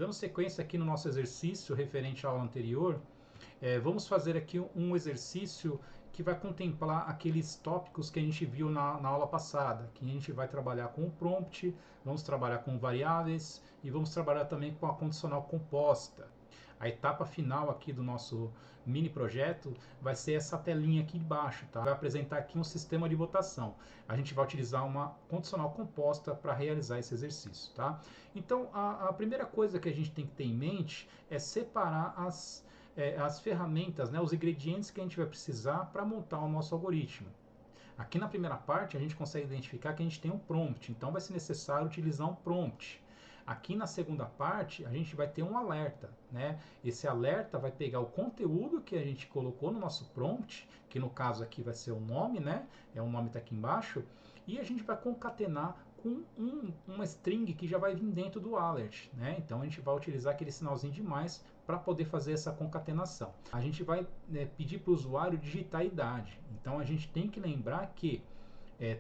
Dando sequência aqui no nosso exercício referente à aula anterior, vamos fazer aqui um exercício que vai contemplar aqueles tópicos que a gente viu na aula passada, que a gente vai trabalhar com o prompt, vamos trabalhar com variáveis e vamos trabalhar também com a condicional composta. A etapa final aqui do nosso mini projeto vai ser essa telinha aqui embaixo, tá? Vai apresentar aqui um sistema de votação. A gente vai utilizar uma condicional composta para realizar esse exercício, tá? Então, a primeira coisa que a gente tem que ter em mente é separar as ferramentas, né, os ingredientes que a gente vai precisar para montar o nosso algoritmo. Aqui na primeira parte a gente consegue identificar que a gente tem um prompt, então vai ser necessário utilizar um prompt. Aqui na segunda parte a gente vai ter um alerta, né? Esse alerta vai pegar o conteúdo que a gente colocou no nosso prompt, que no caso aqui vai ser o nome, né? O nome está aqui embaixo, e a gente vai concatenar com uma string que já vai vir dentro do alert, né? Então a gente vai utilizar aquele sinalzinho de mais para poder fazer essa concatenação. A gente vai pedir para o usuário digitar a idade. Então a gente tem que lembrar que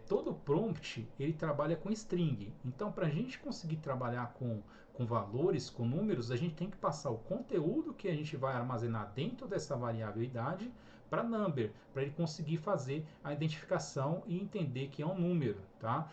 todo prompt ele trabalha com string. Então, para a gente conseguir trabalhar com valores, com números, a gente tem que passar o conteúdo que a gente vai armazenar dentro dessa variável idade para number, para ele conseguir fazer a identificação e entender que é um número, tá?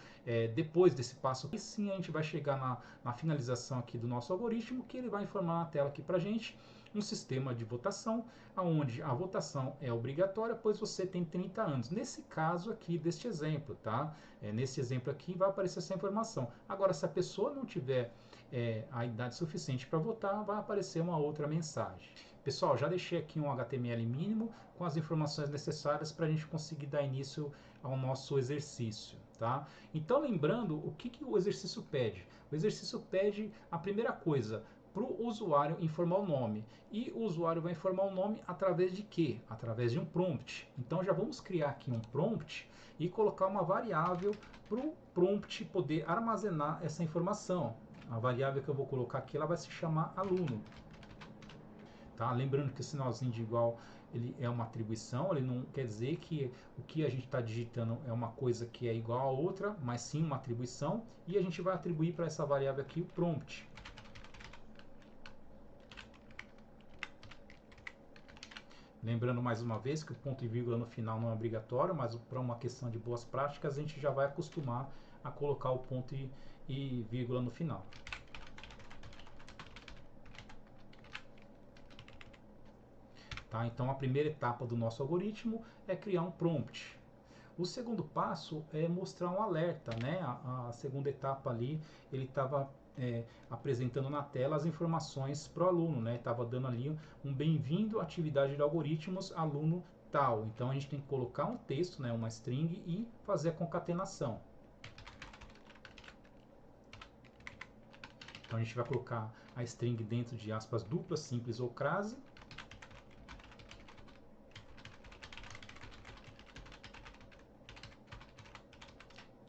Depois desse passo aqui, sim, a gente vai chegar na finalização aqui do nosso algoritmo, que ele vai informar na tela aqui para a gente um sistema de votação, onde a votação é obrigatória, pois você tem 30 anos. Nesse caso aqui, deste exemplo, tá? Nesse exemplo aqui vai aparecer essa informação. Agora, se a pessoa não tiver a idade suficiente para votar, vai aparecer uma outra mensagem. Pessoal, já deixei aqui um HTML mínimo com as informações necessárias para a gente conseguir dar início ao nosso exercício, tá? Então, lembrando, o que o exercício pede? O exercício pede a primeira coisa, para o usuário informar o nome. E o usuário vai informar o nome através de quê? Através de um prompt. Então já vamos criar aqui um prompt e colocar uma variável para o prompt poder armazenar essa informação. A variável que eu vou colocar aqui ela vai se chamar aluno. Tá? Lembrando que o sinalzinho de igual ele é uma atribuição, ele não quer dizer que o que a gente está digitando é uma coisa que é igual a outra, mas sim uma atribuição, e a gente vai atribuir para essa variável aqui o prompt. Lembrando mais uma vez que o ponto e vírgula no final não é obrigatório, mas para uma questão de boas práticas a gente já vai acostumar a colocar o ponto e vírgula no final. Tá? Então a primeira etapa do nosso algoritmo é criar um prompt. O segundo passo é mostrar um alerta, né? A segunda etapa ali ele estava apresentando na tela as informações para o aluno, né? Estava dando ali um bem-vindo à atividade de algoritmos aluno tal. Então a gente tem que colocar um texto, né? Uma string e fazer a concatenação. Então a gente vai colocar a string dentro de aspas duplas, simples ou crase.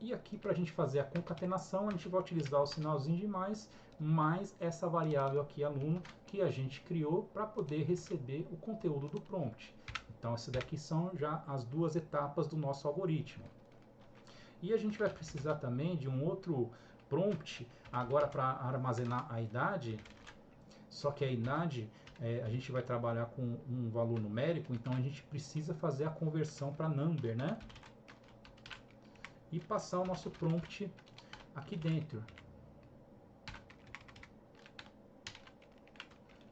E aqui para a gente fazer a concatenação, a gente vai utilizar o sinalzinho de mais essa variável aqui, aluno, que a gente criou para poder receber o conteúdo do prompt. Então, essas daqui são já as duas etapas do nosso algoritmo. E a gente vai precisar também de um outro prompt, agora para armazenar a idade, só que a idade a gente vai trabalhar com um valor numérico, então a gente precisa fazer a conversão para number, né? E passar o nosso prompt aqui dentro.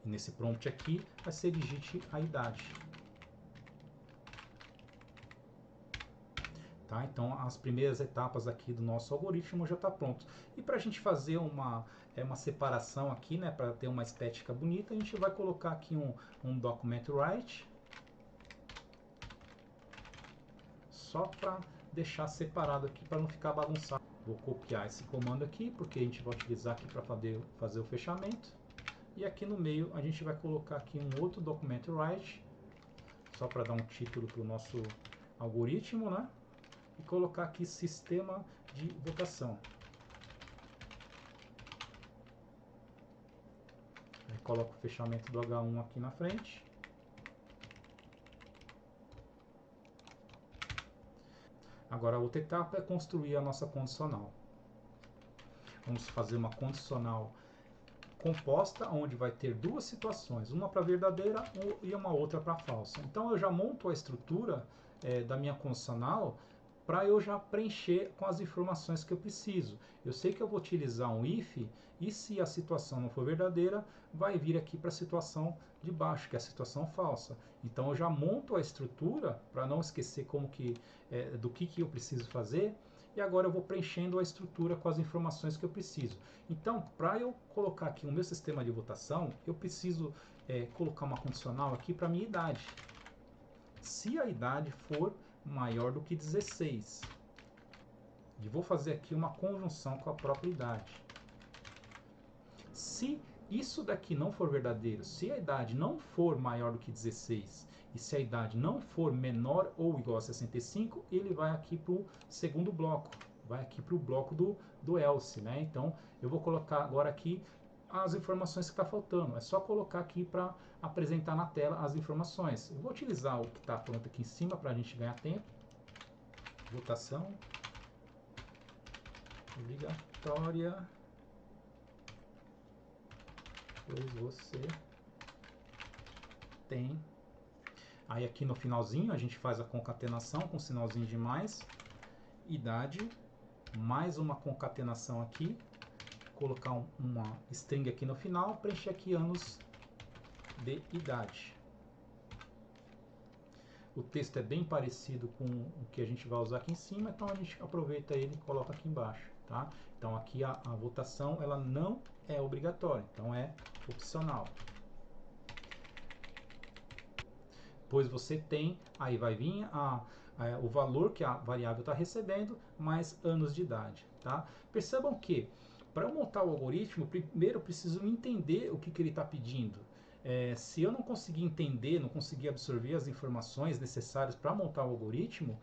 E nesse prompt aqui vai ser digite a idade. Tá? Então as primeiras etapas aqui do nosso algoritmo já está pronto. E para a gente fazer uma separação aqui, né, para ter uma estética bonita, a gente vai colocar aqui um document write, só para deixar separado aqui para não ficar bagunçado. Vou copiar esse comando aqui, porque a gente vai utilizar aqui para fazer o fechamento. E aqui no meio a gente vai colocar aqui um outro document write, só para dar um título para o nosso algoritmo, né? E colocar aqui sistema de votação. Aí coloco o fechamento do H1 aqui na frente. Agora a outra etapa é construir a nossa condicional. Vamos fazer uma condicional composta, onde vai ter duas situações, uma para verdadeira e uma outra para falsa. Então eu já monto a estrutura da minha condicional para eu já preencher com as informações que eu preciso. Eu sei que eu vou utilizar um if, e se a situação não for verdadeira, vai vir aqui para a situação de baixo, que é a situação falsa. Então eu já monto a estrutura para não esquecer do que eu preciso fazer, e agora eu vou preenchendo a estrutura com as informações que eu preciso. Então, para eu colocar aqui o meu sistema de votação, eu preciso colocar uma condicional aqui para a minha idade. Se a idade for maior do que 16, e vou fazer aqui uma conjunção com a própria idade. Se isso daqui não for verdadeiro, se a idade não for maior do que 16 e se a idade não for menor ou igual a 65, ele vai aqui para o segundo bloco, vai aqui para o bloco do else, né? Então eu vou colocar agora aqui as informações que está faltando. É só colocar aqui para apresentar na tela as informações. Eu vou utilizar o que está pronto aqui em cima para a gente ganhar tempo. Votação obrigatória, pois você tem. Aí aqui no finalzinho a gente faz a concatenação com sinalzinho de mais, idade, mais uma concatenação aqui, colocar uma string aqui no final, preencher aqui anos de idade. O texto é bem parecido com o que a gente vai usar aqui em cima, então a gente aproveita ele e coloca aqui embaixo, tá? Então aqui a votação ela não é obrigatória, então é opcional. Pois você tem, aí vai vir o valor que a variável está recebendo, mais anos de idade, tá? Percebam que, para eu montar o algoritmo, primeiro eu preciso entender o que ele está pedindo. Se eu não conseguir entender, não conseguir absorver as informações necessárias para montar o algoritmo,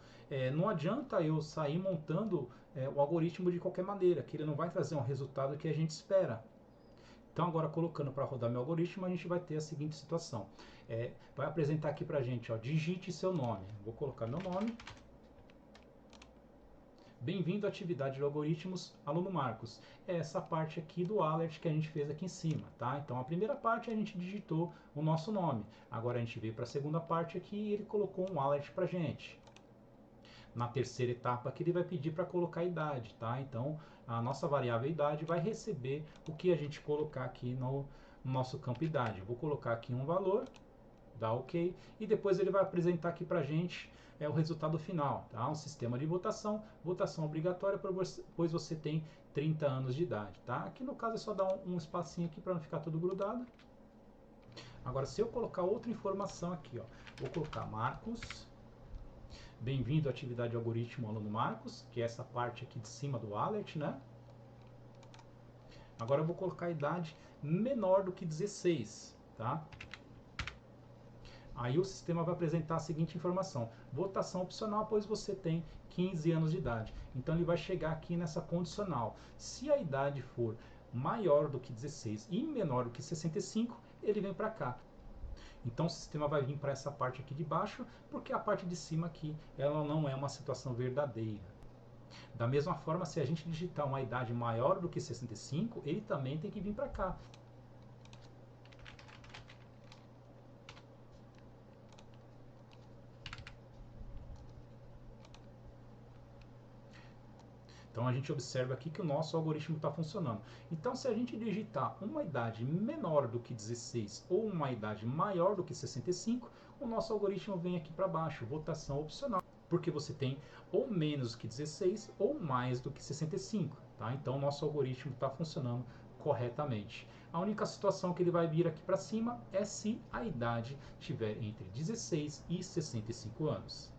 não adianta eu sair montando o algoritmo de qualquer maneira, que ele não vai trazer um resultado que a gente espera. Então agora colocando para rodar meu algoritmo, a gente vai ter a seguinte situação. Vai apresentar aqui para a gente, ó, digite seu nome. Vou colocar meu nome. Bem-vindo à atividade de algoritmos, aluno Marcos. É essa parte aqui do alert que a gente fez aqui em cima, tá? Então a primeira parte a gente digitou o nosso nome. Agora a gente veio para a segunda parte aqui e ele colocou um alert para a gente. Na terceira etapa aqui ele vai pedir para colocar a idade, tá? Então a nossa variável idade vai receber o que a gente colocar aqui no nosso campo idade. Vou colocar aqui um valor, dá OK, e depois ele vai apresentar aqui para a gente o resultado final, tá? Um sistema de votação obrigatória, pois você tem 30 anos de idade, tá? Aqui no caso é só dar um espacinho aqui para não ficar tudo grudado. Agora se eu colocar outra informação aqui, ó, vou colocar Marcos, bem-vindo à atividade de algoritmo aluno Marcos, que é essa parte aqui de cima do alert, né? Agora eu vou colocar a idade menor do que 16, tá? Aí o sistema vai apresentar a seguinte informação: votação opcional, pois você tem 15 anos de idade. Então ele vai chegar aqui nessa condicional. Se a idade for maior do que 16 e menor do que 65, ele vem para cá. Então o sistema vai vir para essa parte aqui de baixo, porque a parte de cima aqui ela não é uma situação verdadeira. Da mesma forma, se a gente digitar uma idade maior do que 65, ele também tem que vir para cá. Então a gente observa aqui que o nosso algoritmo está funcionando. Então se a gente digitar uma idade menor do que 16 ou uma idade maior do que 65, o nosso algoritmo vem aqui para baixo, votação opcional, porque você tem ou menos que 16 ou mais do que 65. Tá? Então o nosso algoritmo está funcionando corretamente. A única situação que ele vai vir aqui para cima é se a idade estiver entre 16 e 65 anos.